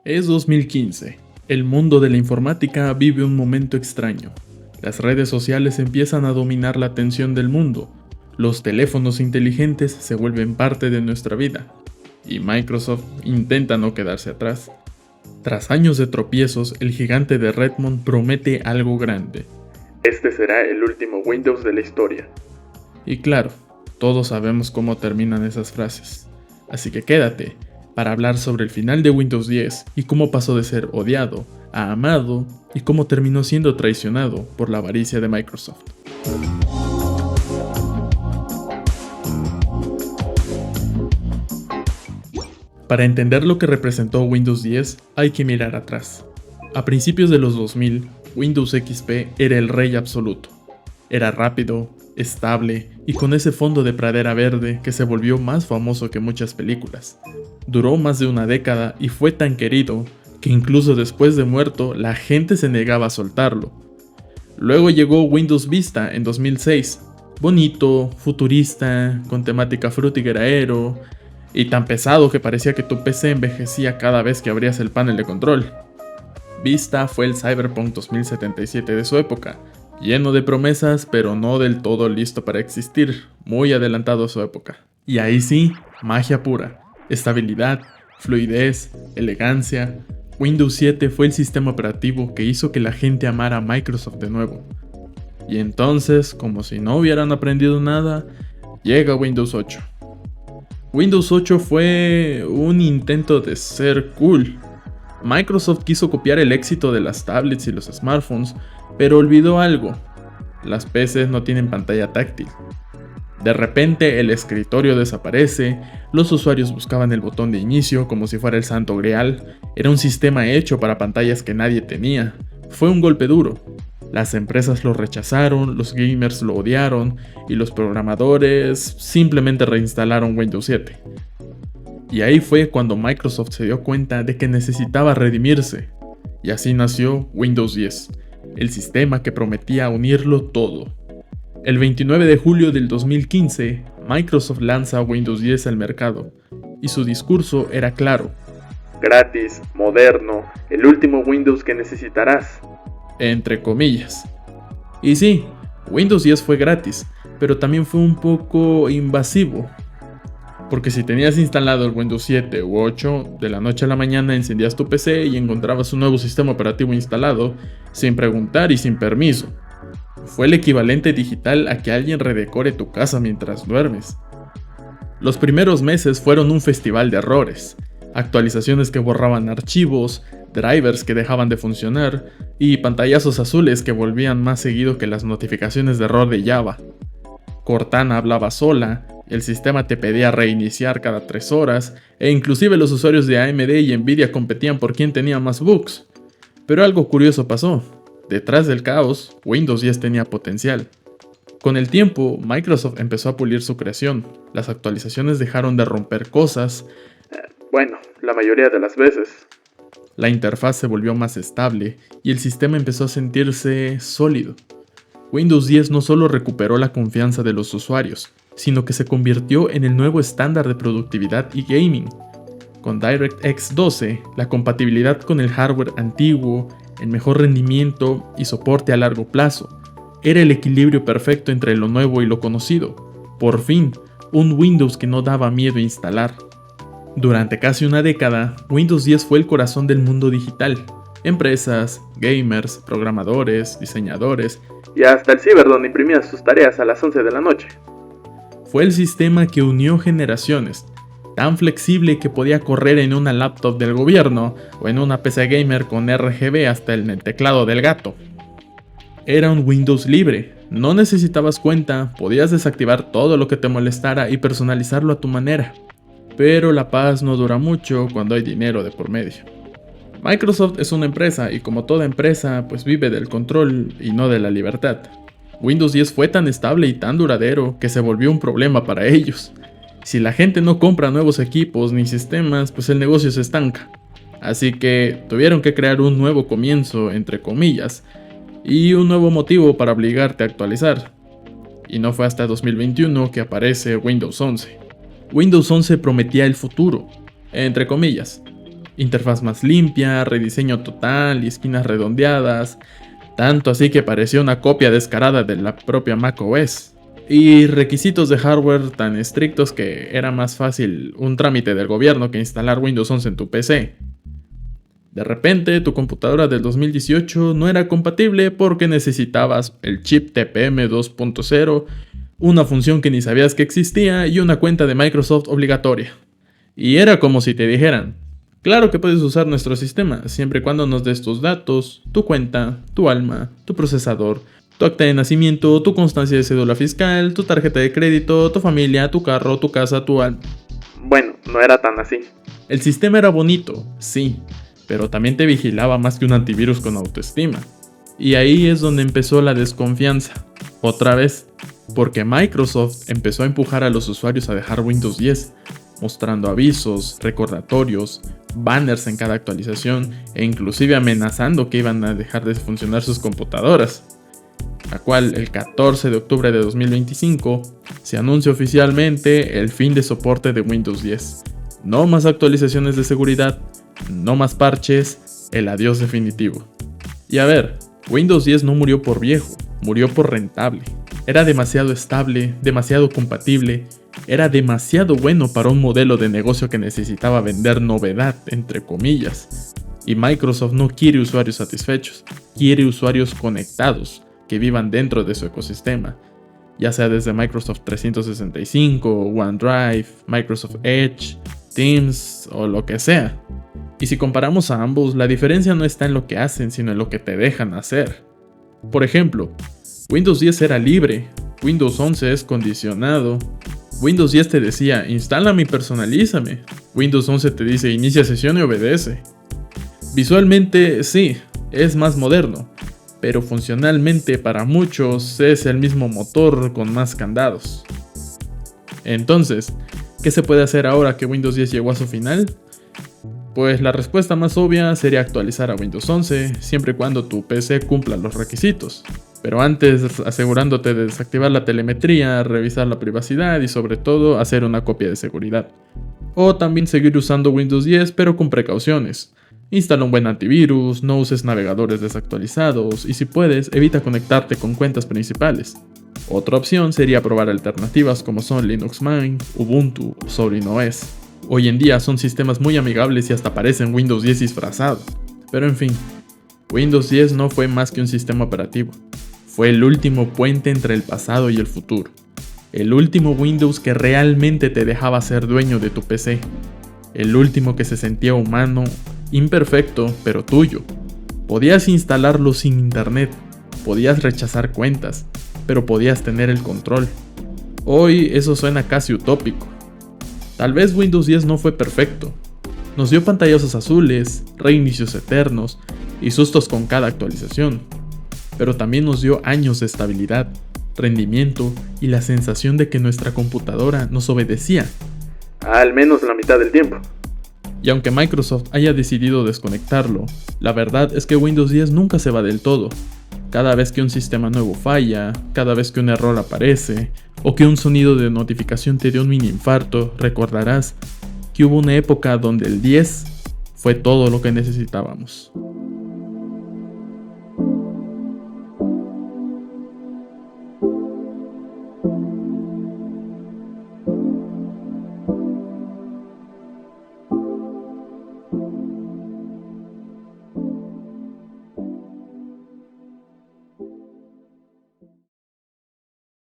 Es 2015. El mundo de la informática vive un momento extraño. Las redes sociales empiezan a dominar la atención del mundo. Los teléfonos inteligentes se vuelven parte de nuestra vida. Y Microsoft intenta no quedarse atrás. Tras años de tropiezos, el gigante de Redmond promete algo grande. Este será el último Windows de la historia. Y claro, todos sabemos cómo terminan esas frases. Así que quédate para hablar sobre el final de Windows 10 y cómo pasó de ser odiado a amado y cómo terminó siendo traicionado por la avaricia de Microsoft. Para entender lo que representó Windows 10 hay que mirar atrás. A principios de los 2000, Windows XP era el rey absoluto. Era rápido, estable y con ese fondo de pradera verde que se volvió más famoso que muchas películas. Duró más de una década y fue tan querido que incluso después de muerto la gente se negaba a soltarlo. Luego llegó Windows Vista en 2006, bonito, futurista, con temática frutigueraero y tan pesado que parecía que tu PC envejecía cada vez que abrías el panel de control. Vista fue el Cyberpunk 2077 de su época, lleno de promesas pero no del todo listo para existir, muy adelantado a su época. Y ahí sí, magia pura, estabilidad, fluidez, elegancia. Windows 7 fue el sistema operativo que hizo que la gente amara a Microsoft de nuevo. Y entonces, como si no hubieran aprendido nada, llega Windows 8. Windows 8 fue un intento de ser cool. Microsoft quiso copiar el éxito de las tablets y los smartphones, pero olvidó algo. Las PCs no tienen pantalla táctil. De repente el escritorio desaparece, los usuarios buscaban el botón de inicio como si fuera el santo grial, era un sistema hecho para pantallas que nadie tenía. Fue un golpe duro. Las empresas lo rechazaron, los gamers lo odiaron y los programadores simplemente reinstalaron Windows 7. Y ahí fue cuando Microsoft se dio cuenta de que necesitaba redimirse. Y así nació Windows 10, el sistema que prometía unirlo todo. El 29 de julio del 2015, Microsoft lanza Windows 10 al mercado, y su discurso era claro. Gratis, moderno, el último Windows que necesitarás. Entre comillas. Y sí, Windows 10 fue gratis, pero también fue un poco invasivo. Porque si tenías instalado el Windows 7 u 8, de la noche a la mañana encendías tu PC y encontrabas un nuevo sistema operativo instalado, sin preguntar y sin permiso. Fue el equivalente digital a que alguien redecore tu casa mientras duermes. Los primeros meses fueron un festival de errores, actualizaciones que borraban archivos, drivers que dejaban de funcionar y pantallazos azules que volvían más seguido que las notificaciones de error de Java. Cortana hablaba sola, el sistema te pedía reiniciar cada 3 horas e inclusive los usuarios de AMD y Nvidia competían por quién tenía más bugs. Pero algo curioso pasó. Detrás del caos, Windows 10 tenía potencial. Con el tiempo, Microsoft empezó a pulir su creación. Las actualizaciones dejaron de romper cosas. Bueno, la mayoría de las veces. La interfaz se volvió más estable y el sistema empezó a sentirse sólido. Windows 10 no solo recuperó la confianza de los usuarios, sino que se convirtió en el nuevo estándar de productividad y gaming. Con DirectX 12, la compatibilidad con el hardware antiguo, el mejor rendimiento y soporte a largo plazo, era el equilibrio perfecto entre lo nuevo y lo conocido. Por fin, un Windows que no daba miedo instalar. Durante casi una década, Windows 10 fue el corazón del mundo digital. Empresas, gamers, programadores, diseñadores y hasta el ciber donde imprimías sus tareas a las 11 de la noche. Fue el sistema que unió generaciones, tan flexible que podía correr en una laptop del gobierno o en una PC gamer con RGB hasta en el teclado del gato. Era un Windows libre, no necesitabas cuenta, podías desactivar todo lo que te molestara y personalizarlo a tu manera. Pero la paz no dura mucho cuando hay dinero de por medio. Microsoft es una empresa y como toda empresa pues vive del control y no de la libertad. Windows 10 fue tan estable y tan duradero que se volvió un problema para ellos. Si la gente no compra nuevos equipos ni sistemas, pues el negocio se estanca. Así que tuvieron que crear un nuevo comienzo, entre comillas, y un nuevo motivo para obligarte a actualizar. Y no fue hasta 2021 que aparece Windows 11. Windows 11 prometía el futuro, entre comillas. Interfaz más limpia, rediseño total y esquinas redondeadas, tanto así que parecía una copia descarada de la propia macOS. Y requisitos de hardware tan estrictos que era más fácil un trámite del gobierno que instalar Windows 11 en tu PC. De repente, tu computadora del 2018 no era compatible porque necesitabas el chip TPM 2.0, una función que ni sabías que existía y una cuenta de Microsoft obligatoria. Y era como si te dijeran: claro que puedes usar nuestro sistema, siempre y cuando nos des tus datos, tu cuenta, tu alma, tu procesador, tu acta de nacimiento, tu constancia de cédula fiscal, tu tarjeta de crédito, tu familia, tu carro, tu casa, tu alma. Bueno, no era tan así. El sistema era bonito, sí, pero también te vigilaba más que un antivirus con autoestima. Y ahí es donde empezó la desconfianza. Otra vez, porque Microsoft empezó a empujar a los usuarios a dejar Windows 10, mostrando avisos, recordatorios, banners en cada actualización e inclusive amenazando que iban a dejar de funcionar sus computadoras. La cual el 14 de octubre de 2025 se anuncia oficialmente el fin de soporte de Windows 10. No más actualizaciones de seguridad, no más parches, el adiós definitivo. Y a ver, Windows 10 no murió por viejo, murió por rentable. Era demasiado estable, demasiado compatible, era demasiado bueno para un modelo de negocio que necesitaba vender novedad, entre comillas. Y Microsoft no quiere usuarios satisfechos, quiere usuarios conectados, que vivan dentro de su ecosistema, ya sea desde Microsoft 365, OneDrive, Microsoft Edge, Teams o lo que sea. Y si comparamos a ambos, la diferencia no está en lo que hacen, sino en lo que te dejan hacer. Por ejemplo, Windows 10 era libre, Windows 11 es condicionado. Windows 10 te decía: instálame y personalízame. Windows 11 te dice: inicia sesión y obedece. Visualmente sí, es más moderno, pero funcionalmente para muchos es el mismo motor con más candados. Entonces, ¿qué se puede hacer ahora que Windows 10 llegó a su final? Pues la respuesta más obvia sería actualizar a Windows 11, siempre y cuando tu PC cumpla los requisitos. Pero antes, asegurándote de desactivar la telemetría, revisar la privacidad y sobre todo hacer una copia de seguridad. O también seguir usando Windows 10 pero con precauciones. Instala un buen antivirus, no uses navegadores desactualizados y si puedes, evita conectarte con cuentas principales. Otra opción sería probar alternativas como son Linux Mint, Ubuntu o Zorin OS. Hoy en día son sistemas muy amigables y hasta parecen Windows 10 disfrazado. Pero en fin, Windows 10 no fue más que un sistema operativo. Fue el último puente entre el pasado y el futuro. El último Windows que realmente te dejaba ser dueño de tu PC. El último que se sentía humano, imperfecto, pero tuyo. Podías instalarlo sin internet, podías rechazar cuentas, pero podías tener el control. Hoy eso suena casi utópico. Tal vez Windows 10 no fue perfecto. Nos dio pantallazos azules, reinicios eternos y sustos con cada actualización. Pero también nos dio años de estabilidad, rendimiento y la sensación de que nuestra computadora nos obedecía. Al menos la mitad del tiempo. Y aunque Microsoft haya decidido desconectarlo, la verdad es que Windows 10 nunca se va del todo. Cada vez que un sistema nuevo falla, cada vez que un error aparece, o que un sonido de notificación te dio un mini infarto, recordarás que hubo una época donde el 10 fue todo lo que necesitábamos.